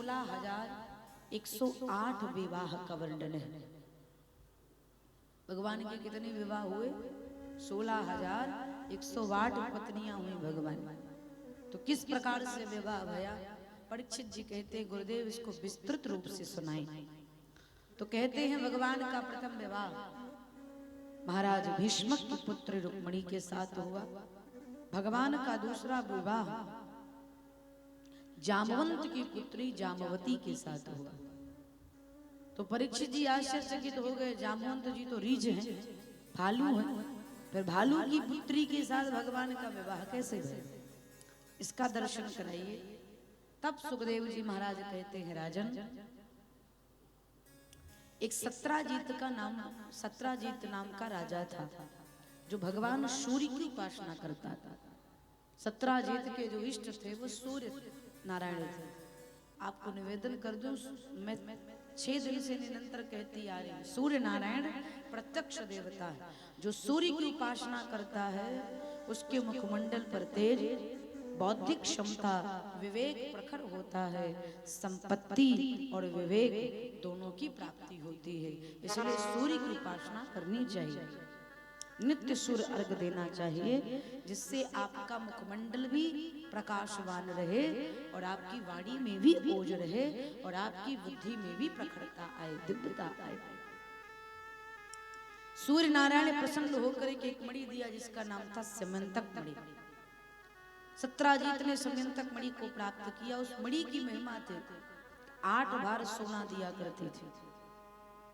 16,108 विवाह का वर्णन है। भगवान के कितने विवाह हुए? 16,108 पत्नियां हुई भगवान। तो किस प्रकार से विवाह भया? परीक्षित जी कहते गुरुदेव इसको विस्तृत रूप से सुनाए। तो कहते हैं भगवान का प्रथम विवाह महाराज भीष्मक की पुत्र रुक्मिणी के साथ हुआ। भगवान का दूसरा विवाह जामवंत की पुत्री जामवती के साथ हुआ। तो परीक्षित जी आश्चर्यचकित हो गए, जामवंत जी तो रीछ हैं, भालू हैं, फिर भालू की पुत्री के साथ भगवान का विवाह कैसे हुआ? इसका दर्शन कराइए। तब सुखदेव जी महाराज कहते हैं राजन, एक सत्राजीत नाम का राजा था जो भगवान सूर्य की उपासना करता था। सत्राजीत के जो इष्ट थे वो सूर्य नारायण थे। आपको निवेदन कर दूं, मैं 6 दिन से निरंतर कहती आ रही हूं, सूर्य नारायण प्रत्यक्ष देवता है। जो सूर्य की उपासना करता है उसके मुखमंडल पर तेज, बौद्धिक क्षमता, विवेक प्रखर होता है, संपत्ति और विवेक दोनों की प्राप्ति होती है। इसलिए सूर्य की उपासना करनी चाहिए, नित्य सूर्य अर्घ देना चाहिए, जिससे आपका मुखमंडल भी प्रकाशवान रहे और आपकी वाणी में भी ओज रहे और आपकी बुद्धि में भी प्रखरता आए, दिव्यता आए। सूर्य नारायण प्रसन्न होकर एक मणि दिया जिसका नाम था समंतक मणि। सत्राजीत ने समंतक मणि को प्राप्त किया। उस मणि की महिमा थी 8 बार सोना दिया करती थी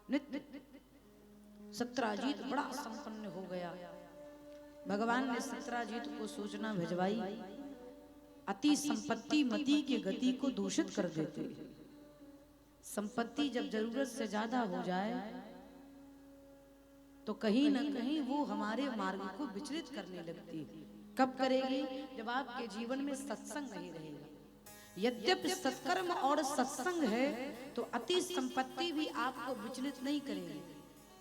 नित्य। सत्राजीत बड़ा संपन्न हो गया। भगवान ने सत्राजीत को सूचना भिजवाई, अति संपत्ति मति के गति को दूषित कर देती है। संपत्ति जब जरूरत से ज्यादा हो जाए तो कहीं ना कहीं वो हमारे मार्ग को विचलित करने लगती है। कब करेगी? जब आपके जीवन में सत्संग नहीं रहेगा। यद्यपि सत्कर्म और सत्संग है तो अति संपत्ति भी आपको विचलित नहीं करेगी,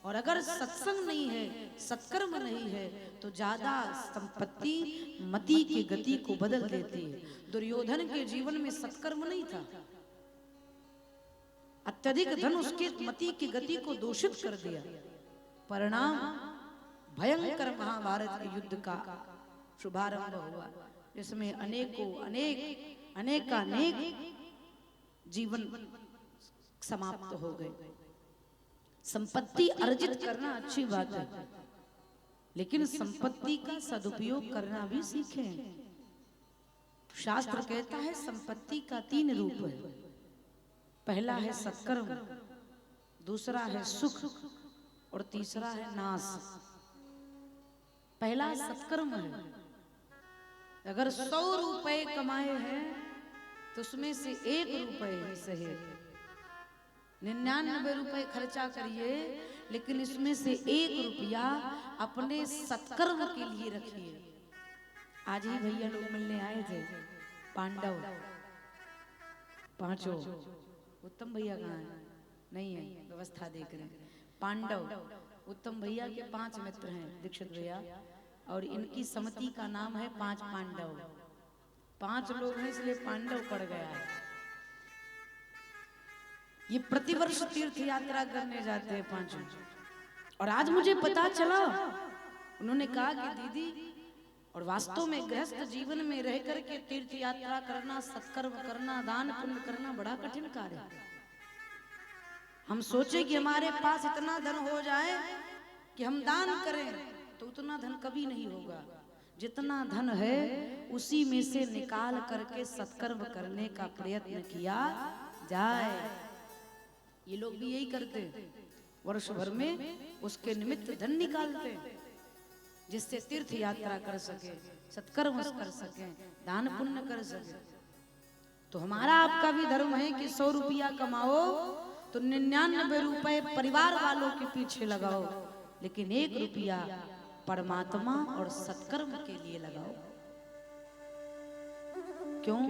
और अगर सत्संग नहीं है, सत्कर्म नहीं है तो ज्यादा संपत्ति मति की गति को बदल देती है। दुर्योधन के जीवन में सत्कर्म नहीं था, अत्यधिक धन उसके मति की गति को दूषित कर दिया। परिणाम भयंकर महाभारत के युद्ध का शुभारंभ हुआ, जिसमें अनेक जीवन समाप्त हो गए। संपत्ति अर्जित करना अच्छी बात है, लेकिन संपत्ति का सदुपयोग करना भी सीखें। शास्त्र कहता है संपत्ति का 3 रूप है। पहला है सत्कर्म, दूसरा है सुख और तीसरा है नाश। पहला सत्कर्म है। अगर 100 रुपए कमाए हैं तो उसमें से 1 रुपए ही सही, 99 रुपए खर्चा करिए, लेकिन इसमें से 1 रुपया अपने सत्कर्म के लिए रखिए। आज ही भैया लोग मिलने आए थे, पांडव पांचों। उत्तम भैया कहाँ है? नहीं है, व्यवस्था देख रहे हैं। पांडव उत्तम भैया के 5 मित्र हैं, दीक्षित भैया, और इनकी समिति का नाम है 5 पांडव। 5 लोग हैं इसलिए पांडव पड़ गया है। ये प्रतिवर्ष तीर्थ यात्रा करने जाते हैं 5। और आज मुझे पता चला, उन्होंने कहा कि दीदी, और वास्तव में गृहस्थ जीवन में रह करके तीर्थ यात्रा करना, सत्कर्म करना, दान पुण्य करना बड़ा कठिन कार्य है। हम सोचे कि हमारे पास इतना धन हो जाए कि हम दान करें, तो उतना धन कभी नहीं होगा। जितना धन है उसी में से निकाल करके सत्कर्म करने का प्रयत्न किया जाए। ये लोग भी यही करते हैं, वर्ष भर में उसके निमित्त धन निकालते हैं, जिससे तीर्थ यात्रा कर सके, सत्कर्म कर सके, दान पुण्य कर सके। तो हमारा आपका भी धर्म है कि 100 रुपया कमाओ तो 99 रुपए परिवार वालों के पीछे लगाओ, लेकिन 1 रुपया परमात्मा और सत्कर्म के लिए लगाओ। क्यों?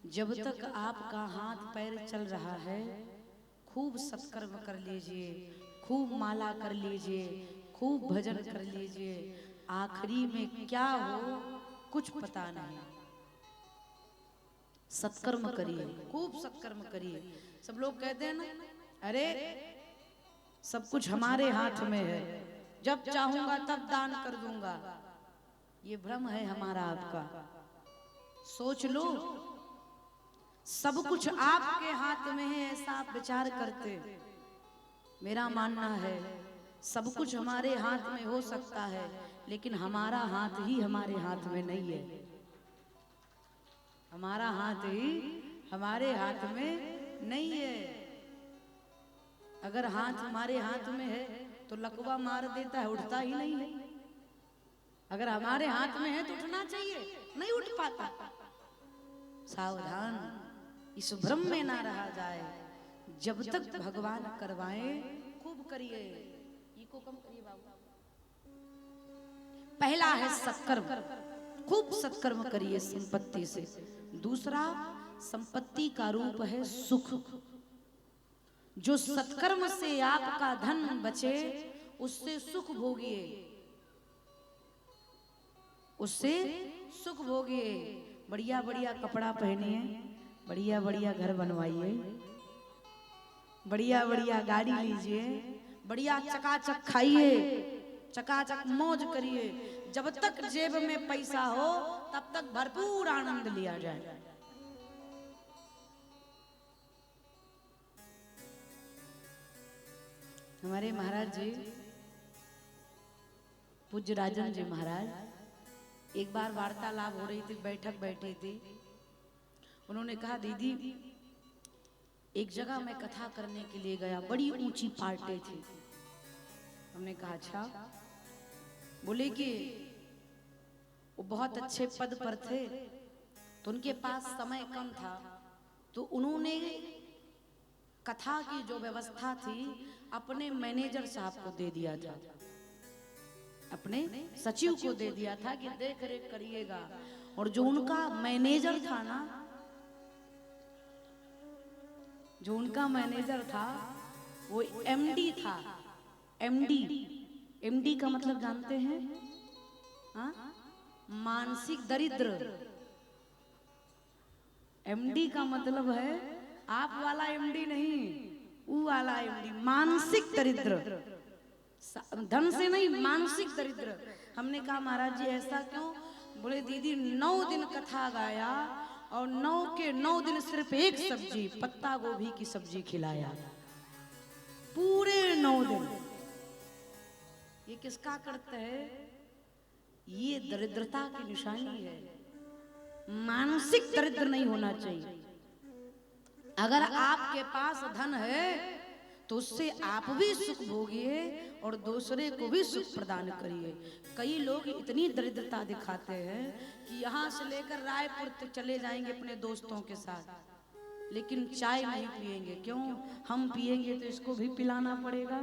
जब तक आपका हाथ पैर चल रहा है, खूब सत्कर्म कर लीजिए, खूब माला कर लीजिए, खूब भजन कर लीजिए, आखिरी में क्या हो कुछ पता नहीं। सत्कर्म करिए, खूब सत्कर्म करिए। सब लोग कहते हैं ना, अरे सब कुछ हमारे हाथ में है, जब चाहूंगा तब दान कर दूंगा। ये भ्रम है हमारा आपका। सोच लो, सब कुछ आपके हाथ में है, ऐसा आप विचार करते। मेरा मानना है सब कुछ हमारे हाथ में हो सकता है, लेकिन हमारा हाथ ही हमारे हाथ में नहीं है। हमारा हाथ ही हमारे हाथ में नहीं है। अगर हाथ हमारे हाथ में है तो लकवा मार देता है, उठता ही नहीं है। अगर हमारे हाथ में है तो उठना चाहिए, नहीं उठ पाता। सावधान, इस भ्रम में ना रहा जाए। जब तक भगवान करवाए खूब करिए। इको कम करिए बाबू। पहला है सत्कर्म, खूब सत्कर्म करिए संपत्ति से। दूसरा, संपत्ति का रूप है सुख। जो सत्कर्म से आपका धन बचे उससे सुख भोगिए, उससे सुख भोगिए। बढ़िया बढ़िया कपड़ा पहनिए, बढ़िया बढ़िया घर बनवाइए, बढ़िया बढ़िया गाड़ी लीजिए, बढ़िया चकाचक खाइए, चकाचक मौज करिए। जब तक जेब में पैसा हो तब तक भरपूर आनंद लिया जाए। हमारे महाराज जी, पूज्य राजन जी महाराज, एक बार वार्तालाप हो रही थी, बैठक बैठी थी। उन्होंने कहा, दीदी एक जगह मैं कथा करने के लिए गया, बड़ी ऊंची पार्टी थी। हमने कहा अच्छा। बोले कि वो बहुत अच्छे पद पर थे, तो उनके पास समय कम था, तो उन्होंने कथा की जो व्यवस्था थी अपने मैनेजर साहब को दे दिया था, अपने सचिव को दे दिया था कि देख रेख करिएगा। और जो उनका मैनेजर था ना, जो उनका मैनेजर था वो एमडी था। एमडी, एमडी का मतलब जानते हैं? हाँ, मानसिक दरिद्र। एमडी का मतलब है आप वाला एमडी नहीं, वो वाला एमडी, मानसिक दरिद्र। धन से नहीं, मानसिक दरिद्र। हमने कहा महाराज जी ऐसा क्यों? बोले दीदी 9 दिन कथा गाया और 9 के 9 दिन सिर्फ एक सब्जी, पत्ता गोभी की सब्जी खिलाया, पूरे 9 दिन। ये किसका करते है? ये दरिद्रता की निशानी है। मानसिक दरिद्र नहीं होना चाहिए। अगर आपके पास धन है तो उससे आप भी सुख भोगिए और दूसरे को भी सुख प्रदान करिए। कई लोग इतनी दरिद्रता दिखाते हैं कि यहाँ से लेकर रायपुर तक चले जाएंगे अपने दोस्तों के साथ, लेकिन चाय नहीं पिएंगे। क्यों? हम पिएंगे तो इसको भी पिलाना पड़ेगा,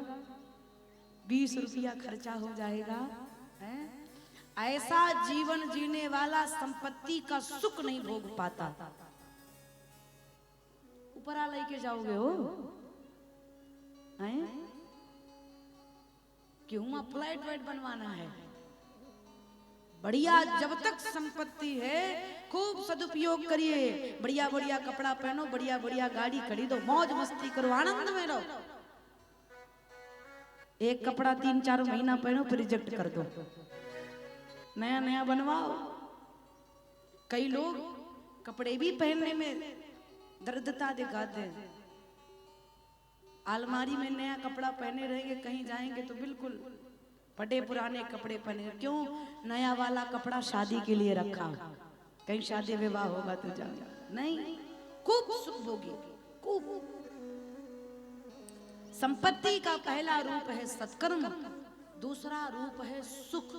20 रुपया खर्चा हो जाएगा है? ऐसा जीवन जीने वाला संपत्ति का सुख नहीं भोग पाता। ऊपरा लेके जाओगे हो हैं? क्यों फ्लाइट वाइट बनवाना है? बढ़िया, जब तक संपत्ति है खूब सदुपयोग करिए। बढ़िया बढ़िया कपड़ा पहनो, बढ़िया बढ़िया गाड़ी खरीदो, मौज मस्ती करो, आनंद में रहो। एक कपड़ा 3-4 महीना पहनो फिर रिजेक्ट कर दो, नया नया बनवाओ। कई लोग कपड़े भी पहनने में दरिद्रता दिखाते हैं। अलमारी में नया कपड़ा पहने रहेंगे, कहीं जाएंगे तो बिल्कुल फटे पुराने कपड़े पहने। क्यों? नया वाला कपड़ा शादी के लिए रखा, कहीं शादी विवाह होगा तो जाओ। नहीं, खूब सुख भोगी, खूब। संपत्ति का पहला रूप है सत्कर्म, दूसरा रूप है सुख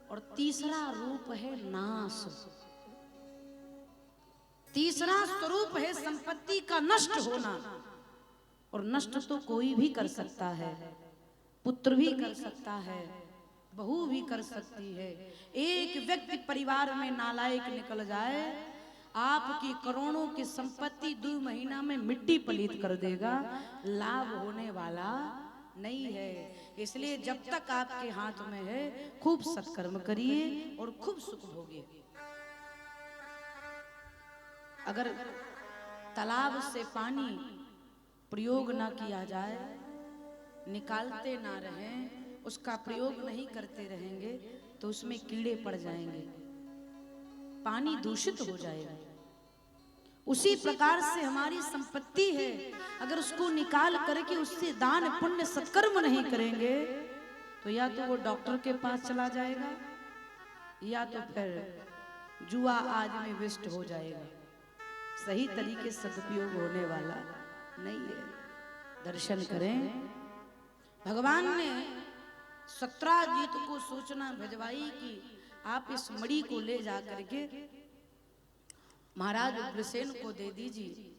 और तीसरा रूप है नाश। तीसरा स्वरूप है संपत्ति का नष्ट होना। और नष्ट तो कोई भी कर सकता है, पुत्र भी कर सकता है, बहू भी कर सकती है। एक व्यक्ति परिवार में नालायक निकल जाए, आपकी करोड़ों की संपत्ति 2 महीना में मिट्टी पलीत कर देगा, लाभ होने वाला नहीं है। इसलिए जब तक आपके हाथ में है खूब सत्कर्म करिए और खूब सुख भोगिए। अगर तालाब से पानी प्रयोग ना किया जाए, निकालते ना रहें, उसका प्रयोग नहीं करते रहेंगे तो उसमें कीड़े पड़ जाएंगे, पानी दूषित हो जाएगा। उसी प्रकार से हमारी संपत्ति है, अगर उसको निकाल करके उससे दान पुण्य सत्कर्म नहीं करेंगे तो या तो वो डॉक्टर के पास चला जाएगा या तो फिर जुआ आज में वेस्ट हो जाएगा, सही तरीके से सदुपयोग होने वाला नहीं है। दर्शन करें। भगवान ने सत्राजीत को सूचना भिजवाई कि आप इस मणि को ले जा करके महाराज उग्रसेन को दे दीजिए,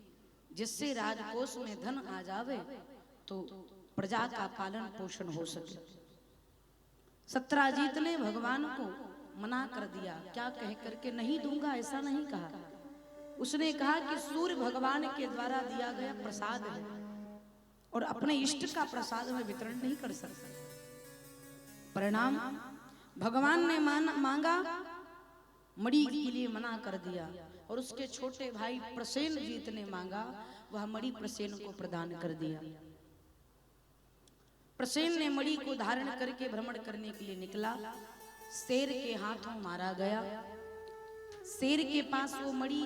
जिससे राजकोष में धन आ जावे तो प्रजा का पालन पोषण हो सके। सत्राजीत ने भगवान को मना कर दिया, क्या कह करके नहीं दूंगा ऐसा नहीं कहा। उसने कहा कि सूर्य भगवान के द्वारा दिया गया प्रसाद है और अपने इष्ट का प्रसाद में वितरण नहीं कर सकता। परिणाम भगवान ने मांगा, मणि के लिए मना कर दिया और उसके छोटे भाई प्रसेनजीत ने मांगा, वह मणि प्रसेन को प्रदान कर दिया। प्रसेन ने मणि को धारण करके भ्रमण करने के लिए निकला, शेर के हाथों मारा गया। शेर के पास वो मणि,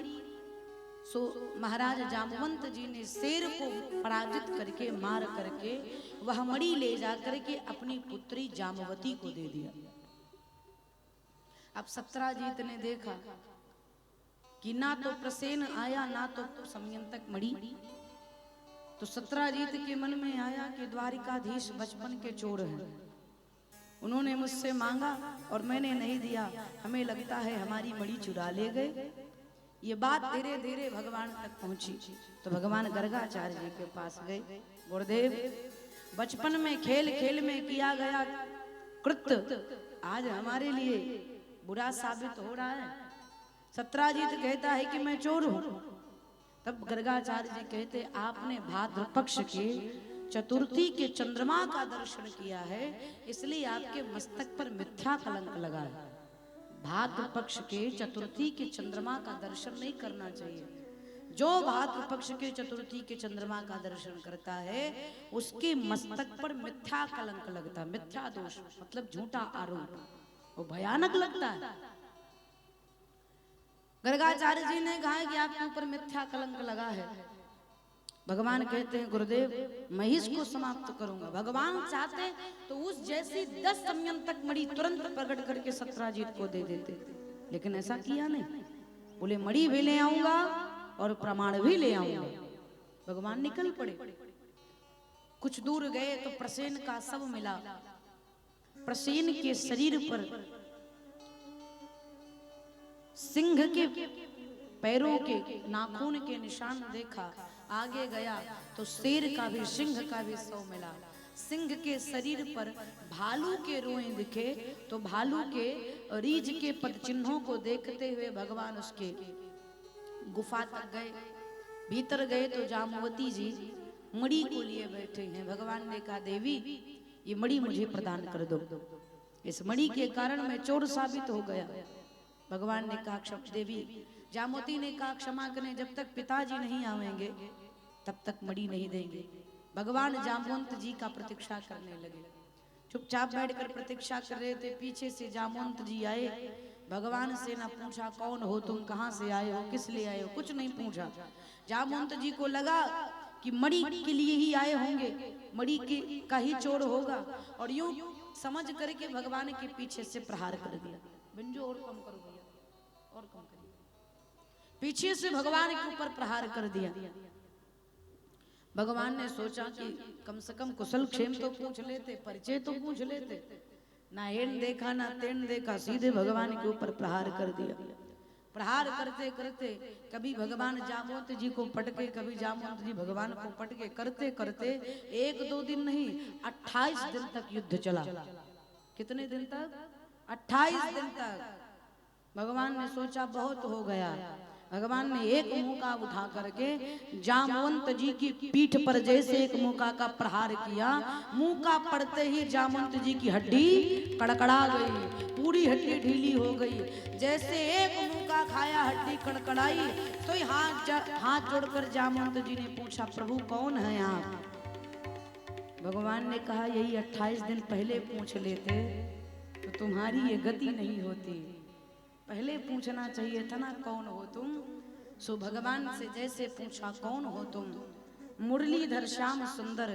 सो महाराज जामवंत जी ने शेर को पराजित करके मार करके वह मणि ले जा करके अपनी पुत्री जामवती को दे दिया। अब सत्राजीत ने देखा कि ना तो प्रसेन आया ना तो समयंतक मणि, तो सत्राजीत के मन में आया कि द्वारिकाधीश बचपन के चोर हैं, उन्होंने मुझसे मांगा और मैंने नहीं दिया, हमें लगता है हमारी मणि चुरा ले गए। ये बात धीरे धीरे भगवान तक पहुंची तो भगवान गर्गाचार्य जी के पास गए। गुरुदेव, बचपन में खेल खेल में किया गया कृत्य आज हमारे लिए बुरा साबित हो रहा है। सत्राजीत कहता है कि मैं चोर हूं। तब गर्गाचार्य जी कहते, आपने भाद्र पक्ष के चतुर्थी के चंद्रमा का दर्शन किया है, इसलिए आपके मस्तक पर मिथ्या कलंक लगा है। भाद्र पक्ष के चतुर्थी के चंद्रमा का दर्शन नहीं करना चाहिए। जो भाद्र पक्ष के चतुर्थी के चंद्रमा का दर्शन करता है उसके मस्तक पर मिथ्या कलंक लगता है। मिथ्या दोष मतलब झूठा आरोप, वो भयानक लगता है। गर्गाचार्य जी ने कहा कि आपके ऊपर मिथ्या कलंक लगा है। भगवान कहते हैं, गुरुदेव मैं ही इसको समाप्त करूंगा। भगवान चाहते तो उस जैसी 10 समयंतक मणि तुरंत प्रकट करके सत्राजीत को दे देते, लेकिन ऐसा किया नहीं। बोले मणि भी ले आऊंगा और प्रमाण भी ले आऊंगा। भगवान निकल पड़े। कुछ दूर गए तो प्रसेन का शव मिला। प्रसेन के शरीर पर सिंह के पैरों के नाखून के निशान देखा। आगे गया तो शेर का भी सिंह का भी शव मिला। सिंह के शरीर पर भालू के रोए दिखे तो भालू के रीझ के पद चिन्हों को देखते हुए भगवान उसके गुफा तक गए। भीतर गए तो जामवती जी मणि को लिए बैठे हैं। भगवान ने कहा, देवी ये मणि मुझे प्रदान कर दो, इस मणि के कारण मैं चोर साबित हो गया। भगवान ने कहा, क्षमा देवी। जामवती ने कहा, क्षमा करें, जब तक पिताजी नहीं आवेंगे तब तक मणि नहीं देंगे। भगवान जामवंत जी का प्रतीक्षा करने लगे। चुपचाप बैठकर प्रतीक्षा कर रहे थे। पीछे से जामवंत जी आए। भगवान से ना पूछा कौन हो तुम, कहां से आए हो, किस लिए आए हो, कुछ नहीं पूछा। जामवंत जी को लगा कि मणि के लिए ही आए होंगे, मणि का ही चोर होगा, और यूं समझ करके भगवान के पीछे से प्रहार कर दिया। बिंजो और कम करो भैया, और कम करिए। पीछे से भगवान के ऊपर प्रहार कर दिया। भगवान ने सोचा कि कम से कम कुशल क्षेम तो पूछ लेते, परिचय तो पूछ लेते। ना हेन देखा ना तेन देखा, सीधे भगवान के ऊपर प्रहार कर दिया। प्रहार करते करते कभी भगवान जामवंत जी को पटके, कभी जामवंत जी भगवान को पटके, करते करते 1-2 दिन नहीं 28 दिन तक युद्ध चला। कितने दिन तक? 28 दिन तक। भगवान ने सोचा बहुत हो गया, भगवान ने एक मौका उठा करके जामवंत जी की पीठ पर जैसे एक मौका का प्रहार किया, मौका पड़ते ही जामवंत जी की हड्डी कड़कड़ा गई, पूरी हड्डी ढीली हो गई। जैसे एक मौका खाया, हड्डी कड़कड़ाई, तो हाथ जोड़कर जामवंत जी ने पूछा, प्रभु कौन है आप? भगवान ने कहा, यही 28 दिन पहले पूछ लेते तो तुम्हारी ये गति नहीं होती। पहले पूछना चाहिए था ना, कौन हो तुम? सो भगवान से जैसे पूछा, कौन हो तुम? मुरलीधर श्याम सुंदर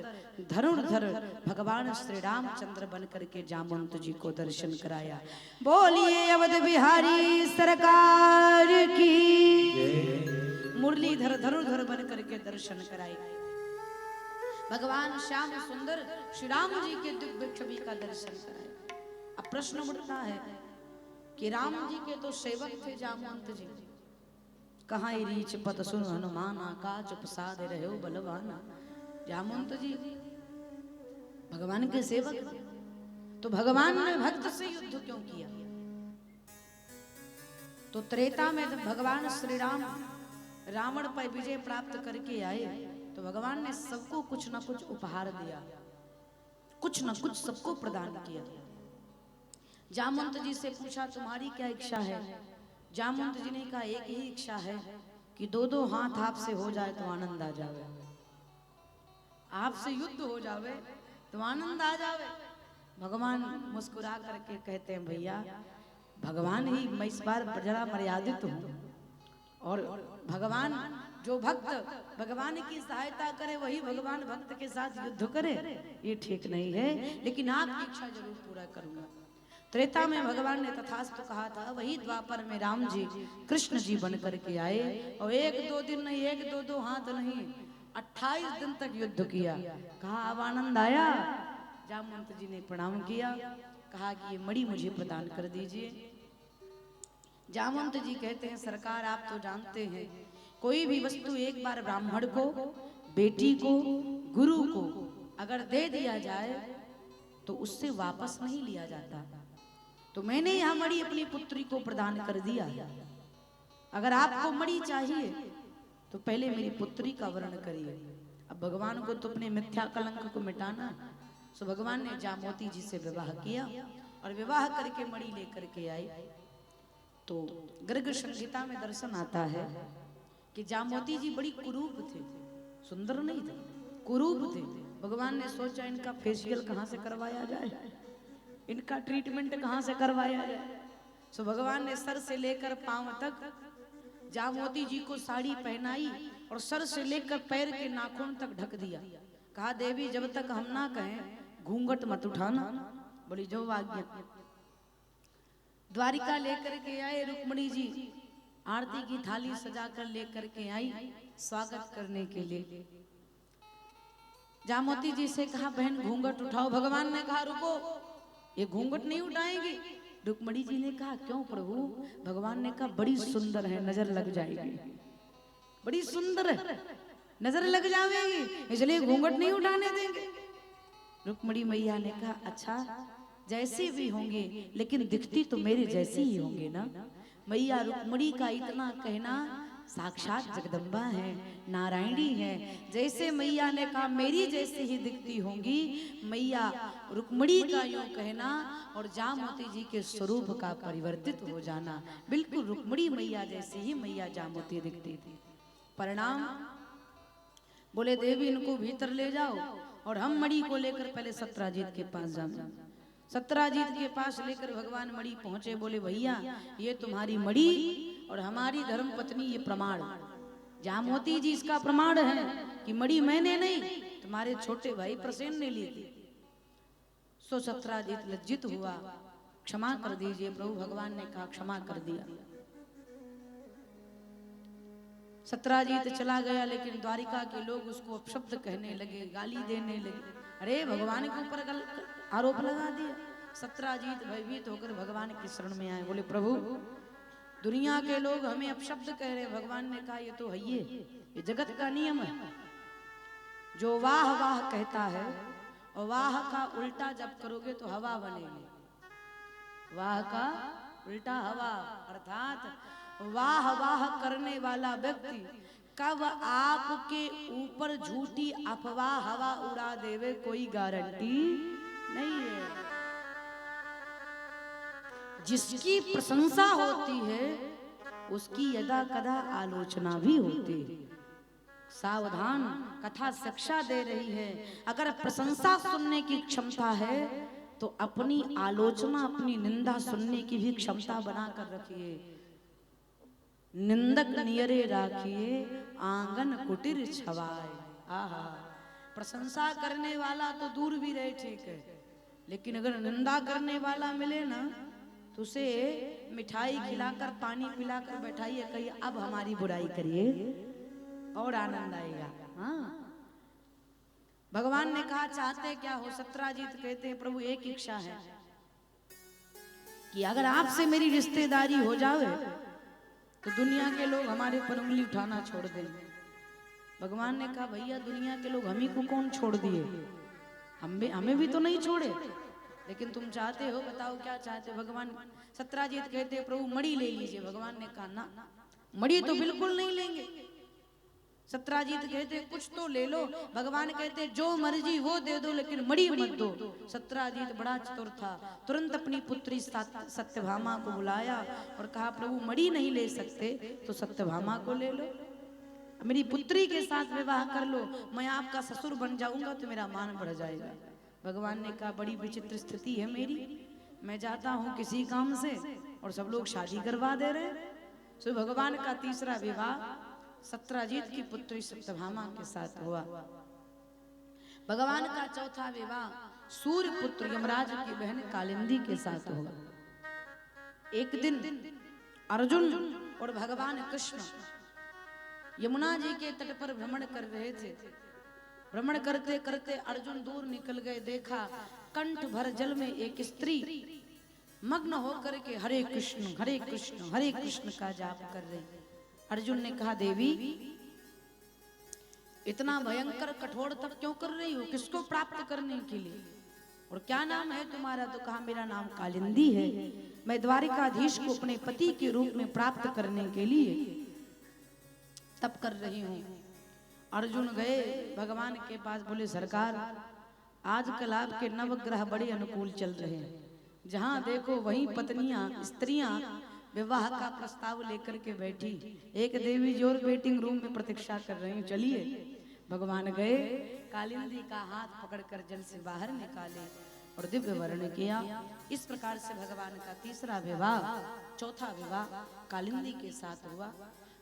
धनुर्धर भगवान श्री रामचंद्र बन करके जामवंत जी को दर्शन कराया। बोलिए अवध बिहारी सरकार की। मुरलीधर धनुर्धर बन करके दर्शन कराए। भगवान श्याम सुंदर श्री राम जी के दिव्य छवि का दर्शन कराए। अब प्रश्न उठता है कि राम जी के तो सेवक थे जामवंत जी, कहाँ रीच पत सुन हनुमान काज प्रसाद रहे बलवाना। जामवंत जी भगवान के सेवक, तो भगवान ने भक्त से युद्ध क्यों किया? तो त्रेता में भगवान श्री राम रावण पर विजय प्राप्त करके आए, तो भगवान ने सबको कुछ ना कुछ उपहार दिया, कुछ ना कुछ सबको प्रदान किया। जामवंत जी से पूछा, तुम्हारी क्या इच्छा है? जामवंत जी ने कहा, एक ही इच्छा है कि दो दो हाथ आपसे हो जाए तो आनंद आ जावे, आपसे युद्ध हो जावे तो आनंद आ जावे। भगवान मुस्कुरा करके कहते हैं, भैया भगवान ही, मैं इस बार जरा मर्यादित हूँ, और भगवान जो भक्त भगवान की सहायता करे वही भगवान भक्त के साथ युद्ध करे, ये ठीक नहीं है, लेकिन आपकी इच्छा जरूर पूरा करूंगा। त्रेता में भगवान ने तथास्तु कहा था, वही द्वापर में राम जी कृष्ण जी बन करके आए, और एक दो दिन नहीं, एक दो दो हाथ नहीं, 28 दिन तक युद्ध किया। कहा अब आनंद आया? जामवंत जी ने प्रणाम किया, कहा कि ये मणि मुझे प्रदान कर दीजिए। जामवंत जी कहते हैं, सरकार आप तो जानते हैं, कोई भी वस्तु एक बार ब्राह्मण को, बेटी को, गुरु को अगर दे दिया जाए तो उससे वापस नहीं लिया जाता। तो मैंने यह मणि अपनी पुत्री को प्रदान कर दिया। अगर आपको मणि चाहिए तो पहले मेरी पुत्री का वर्ण करिए। अब भगवान को तो अपने मिथ्या कलंक को मिटाना, सो भगवान ने जामवती जी से विवाह किया, और विवाह करके मणि लेकर के आए। तो गर्ग संहिता में दर्शन आता है कि जामवती जी बड़ी कुरूप थे, सुंदर नहीं थे, कुरूप थे। भगवान ने सोचा, इनका फेशियल कहाँ से करवाया जाए, इनका ट्रीटमेंट कहाँ से करवाया जाए। सो भगवान ने सर से लेकर पांव तक जामवती जी को साड़ी पहनाई, और सर से लेकर पैर के नाखून तक ढक दिया। कहा, देवी जब तक हम ना कहें घूंघट मत उठाना। बड़ी जो आज्ञा। द्वारिका लेकर के आए रुक्मणी जी, आरती की थाली सजाकर लेकर के आई स्वागत करने के लिए। जामवती जी से कहा, बहन घूंघट उठाओ। भगवान ने कहा, रुको, ये घूंघट नहीं उठाएंगी। रुक्मणी जी ने कहा, क्यों प्रभु? भगवान ने कहा, बड़ी सुंदर है, नजर लग जाएगी, बड़ी सुंदर है, नजर लग जाएगी, इसलिए घूंघट नहीं उठाने देंगे। रुक्मणी मैया ने कहा, अच्छा जैसे भी होंगे, लेकिन दिखती तो मेरे जैसी ही होंगे ना। मैया रुक्मणी का इतना कहना, साक्षात जगदम्बा है, नारायणी है। जैसे मैया ने कहा मेरी जैसी ही दिखती होंगी, मैया रुक्मणी का यूं कहना और जामवती जी के स्वरूप का परिवर्तित हो जाना, बिल्कुल रुक्मणी मैया जैसी ही मैया जामवती दिखती थी। परिणाम बोले, देवी इनको भीतर ले जाओ, और हम मणि को लेकर पहले सत्राजीत के पास जाना। सत्राजीत के पास लेकर भगवान मणि पहुंचे। बोले, भैया ये तुम्हारी मणि और हमारी धर्म पत्नी ये प्रमाण, जामवती जी इसका प्रमाण है कि मणि मैंने नहीं, तुम्हारे छोटे भाई प्रसेन ने ली थी। सो सत्राजीत लज्जित हुआ, क्षमा कर दीजिए प्रभु। भगवान ने कहा, क्षमा कर दिया। सत्राजीत चला गया, लेकिन द्वारिका के लोग उसको अपशब्द कहने लगे, गाली देने लगे। अरे भगवान के ऊपर आरोप लगा दिया। सत्राजीत भयभीत होकर भगवान की शरण में आए। बोले, प्रभु दुनिया के लोग हमें अपशब्द कह रहे। भगवान ने कहा, ये तो है, ये जगत का नियम है। जो वाह वाह कहता है और वाह का उल्टा जब करोगे तो हवा बनेगी। वाह का उल्टा हवा, अर्थात वाह वाह करने वाला व्यक्ति कब आपके ऊपर झूठी अफवाह हवा उड़ा देवे कोई गारंटी नहीं है। जिसकी प्रशंसा होती है उसकी यदा कदा आलोचना भी होती है। सावधान, कथा शिक्षा दे रही है। अगर प्रशंसा सुनने की क्षमता है तो अपनी आलोचना, अपनी निंदा सुनने की भी क्षमता बना कर रखिए। निंदक नियरे राखिए आंगन कुटीर छवाए। आहा, प्रशंसा करने वाला तो दूर भी रहे ठीक है, लेकिन अगर निंदा करने वाला मिले ना तो उसे मिठाई खिलाकर पानी पिलाकर बैठाइए, कहिए अब हमारी बुराई करिए और आनंद आएगा। हाँ, भगवान ने कहा चाहते क्या हो? सत्राजीत कहते हैं प्रभु एक इच्छा है कि अगर आपसे मेरी रिश्तेदारी हो जाए तो दुनिया के लोग हमारे पर उंगली उठाना छोड़ दें। भगवान ने कहा भैया दुनिया के लोग हम ही को कौन छोड़ दिए, हमें भी तो नहीं छोड़े, लेकिन तुम चाहते हो, बताओ क्या चाहते हो? भगवान सत्राजीत कहते प्रभु मणि ले लीजिए। भगवान ने कहा ना, मणि तो बिल्कुल नहीं लेंगे। सत्राजीत कहते कुछ तो ले लो। भगवान कहते जो मर्जी वो दे दो लेकिन मणि मत दो। सत्राजीत बड़ा चतुर था, तुरंत अपनी पुत्री सत्यभामा को बुलाया और कहा प्रभु मणि नहीं ले सकते तो सत्यभामा को ले लो, मेरी पुत्री के साथ विवाह कर लो, मैं आपका ससुर बन जाऊंगा तो मेरा मान बढ़ जाएगा। भगवान ने कहा बड़ी विचित्र स्थिति है मेरी, मैं जाता हूँ किसी काम से और सब लोग शादी करवा दे रहे। तो भगवान का तीसरा विवाह सत्राजीत की पुत्री सत्यभामा के साथ हुआ। भगवान का चौथा विवाह सूर्य पुत्र यमराज की बहन कालिंदी के साथ हुआ। एक दिन अर्जुन और भगवान कृष्ण यमुना जी के तट पर भ्रमण कर रहे थे। भ्रमण करते करते अर्जुन दूर निकल गए, देखा कंठ भर जल में एक स्त्री मग्न होकर के हरे कृष्ण हरे कृष्ण हरे कृष्ण का जाप कर रही। अर्जुन ने कहा देवी इतना भयंकर कठोर तप क्यों कर रही हो, किसको प्राप्त करने के लिए, और क्या नाम है तुम्हारा? तो कहा मेरा नाम कालिंदी है, मैं द्वारिकाधीश को अपने पति के रूप में प्राप्त करने के लिए तप कर रही हूँ। अर्जुन गए भगवान के पास, बोले सरकार आजकल आपके नवग्रह बड़े अनुकूल चल रहे हैं, जहाँ देखो वहीं पत्नियां स्त्रियां विवाह का प्रस्ताव लेकर के बैठी, एक देवी जी और वेटिंग रूम में प्रतीक्षा कर रही हूँ, चलिए। भगवान गए, कालिंदी का हाथ पकड़कर जल से बाहर निकाले और दिव्य वर्ण किया। इस प्रकार से भगवान का तीसरा विवाह चौथा विवाह कालिंदी के साथ हुआ।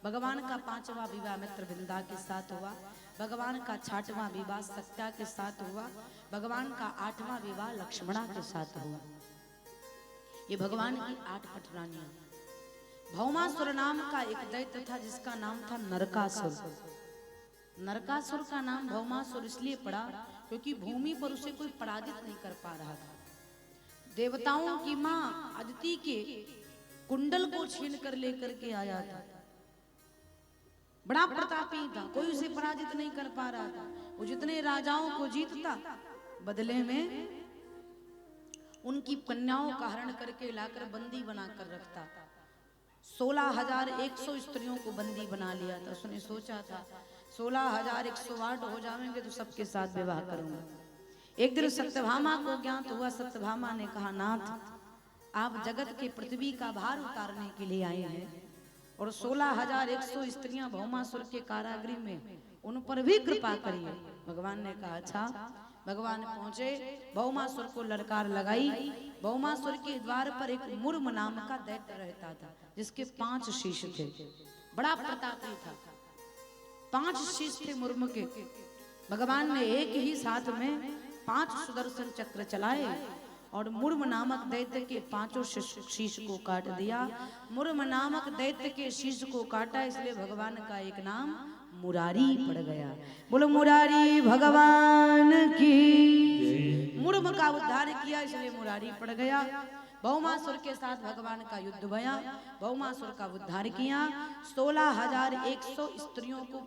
भगवान का पांचवा विवाह मित्रविंदा के साथ हुआ। भगवान का छठवां विवाह सत्या के साथ हुआ। भगवान का आठवां विवाह लक्ष्मणा के साथ हुआ। ये भगवान की 8 पटरानियां। भौमासुर नाम का एक दैत्य था जिसका नाम था नरकासुर। नरकासुर का नाम भौमासुर इसलिए पड़ा क्योंकि भूमि पर उसे कोई पराजित नहीं कर पा रहा था। देवताओं की मां अदिति के कुंडल को छीन कर लेकर के आया था, बड़ा प्रतापी था, कोई उसे पराजित नहीं कर पा रहा था। वो जितने राजाओं को जीतता बदले में उनकी कन्याओं का हरण करके लाकर बंदी बनाकर रखता। 16,100 स्त्रियों को बंदी बना लिया था। उसने सोचा था 16,108 हो जाएंगे तो सबके साथ विवाह करूंगा। एक दिन सत्यभामा को ज्ञात हुआ। सत्यभामा ने कहा नाथ आप जगत के पृथ्वी का भार उतारने के लिए आए हैं और 16,100 स्त्रियां भौमासुर के कारागृह में, उन पर भी कृपा करिए। भगवान ने कहा अच्छा। भगवान पहुंचे, भौमासुर को ललकार लगाई। भौमासुर के द्वार पर एक मुर्म नाम का दैत्य रहता था जिसके 5 शीश थे, बड़ा प्रतापी था। 5 शीश थे मुर्म के। भगवान ने एक ही साथ में 5 सुदर्शन चक्र चलाए और मुर्म नामक दैत्य के 5 शीश को काट दिया। मुर्म नामक दैत्य के शीश को काटा, इसलिए भगवान का एक नाम मुरारी पड़ गया। बोलो मुरारी भगवान की। मुर्म का उद्धार किया इसलिए मुरारी पड़ गया। भौमासुर के साथ भगवान का युद्ध भया, भौमासुर का उद्धार किया। 16,100 स्त्रियों को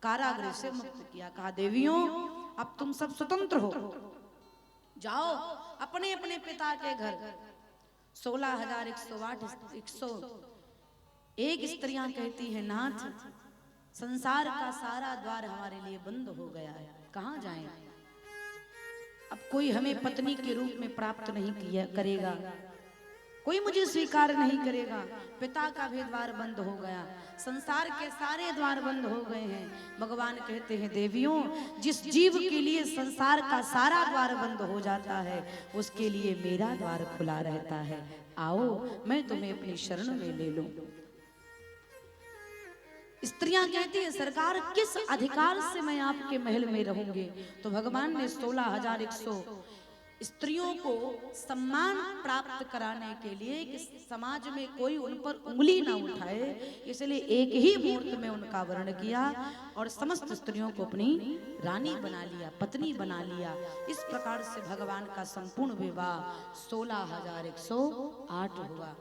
कारागृह से मुक्त किया। कहा देवियों अब तुम सब स्वतंत्र हो, जाओ अपने अपने पिता के घर। 16,108 101 स्त्रियां कहती है नाथ संसार का सारा द्वार हमारे लिए बंद हो गया है, कहां जाएं? अब कोई हमें पत्नी के रूप में प्राप्त नहीं किया करेगा, कोई मुझे स्वीकार नहीं करेगा, पिता का भी द्वार बंद हो गया, संसार के सारे द्वार बंद हो गए हैं। भगवान कहते हैं देवियों, जिस जीव के लिए संसार का सारा द्वार बंद हो जाता है उसके लिए मेरा द्वार खुला रहता है, आओ मैं तुम्हें अपनी शरण में ले लूं। स्त्रियां कहती है सरकार किस अधिकार से मैं आपके महल में रहूंगी? तो भगवान ने 16,100 स्त्रियों को सम्मान प्राप्त कराने के लिए कि समाज में कोई उन पर उंगली ना उठाए, इसलिए एक ही मुहूर्त में उनका वर्ण किया और समस्त स्त्रियों को अपनी रानी बना लिया, पत्नी बना लिया। इस प्रकार से भगवान का संपूर्ण विवाह 16,108 हुआ।